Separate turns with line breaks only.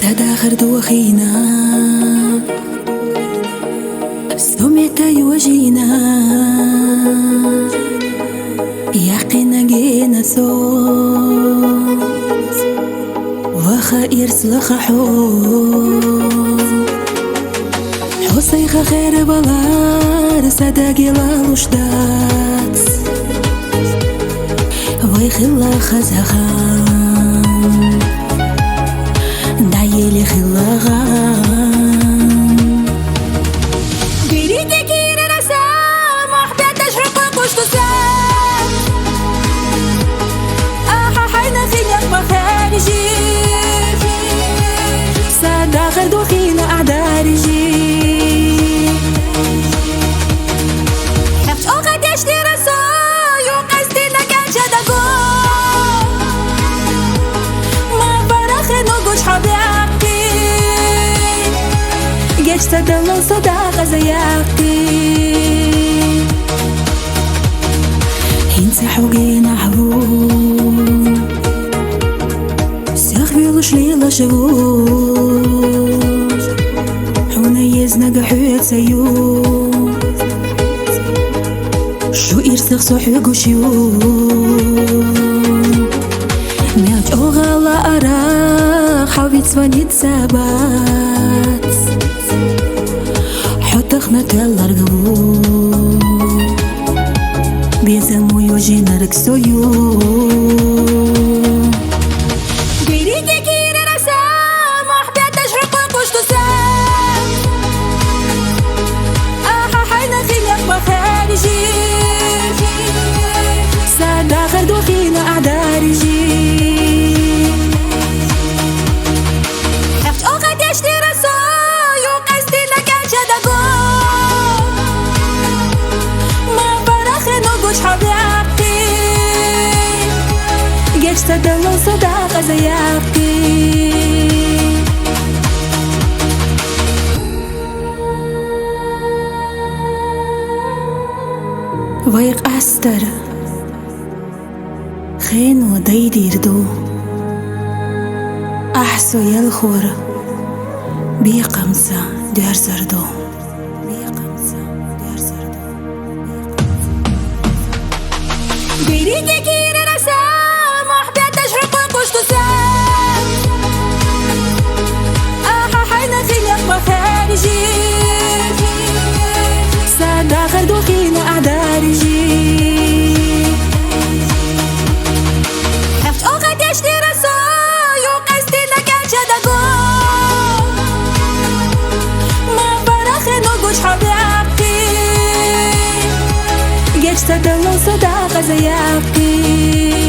سداخر دوخينا سمعت يوجينا يقينا جينا صوت وخير سلخ حسيخ خير بلار سداقي لالوشدات ويخلا خزخان دايلي خلاغان قريتي كير رسام وحبيت اشرق قشطسان حينا خيلك مخارجي سداخل دوخينا اعدارجي حفش اوقات يشتي رسو يوم قصدينا كان شدقو ما فرخي نقوش حبيبتي جيش تدلو صداقة زياقتي هنسى حوقينا حبون سيخبيلوش ليلة شبوش حونا يزنق حيات سيوم شو إرسخ صحيق وشيوم ميلج أغلا أراخ حاويت سوانيت سابات حطخنا تلار قبول بيزمو يوجينا ركسويو قريتي كير رسام وحبيت أشرق قشطسان حينا خيلك مخارجي سداخل دوخينا أعدارجي حفش أوقات يشتي رسو يوم قصدينا كان شدقو ما فرخي نقوش حبيبتي جيش تدلو صداقة زياقتي ويق أستر خين وديدي ردو أحسو يلخور بيقمسا دير سردو قريتي كير رسام وحبيت أشرق قشطسان حينا خيلك مخارجي سداخل دوخينا أعدارجي حفش أوقات يشتي رسو يوم قصدينا كان شدقو ما فرخي نقوش حبيبتي جيش تدلو صداقة زياقتي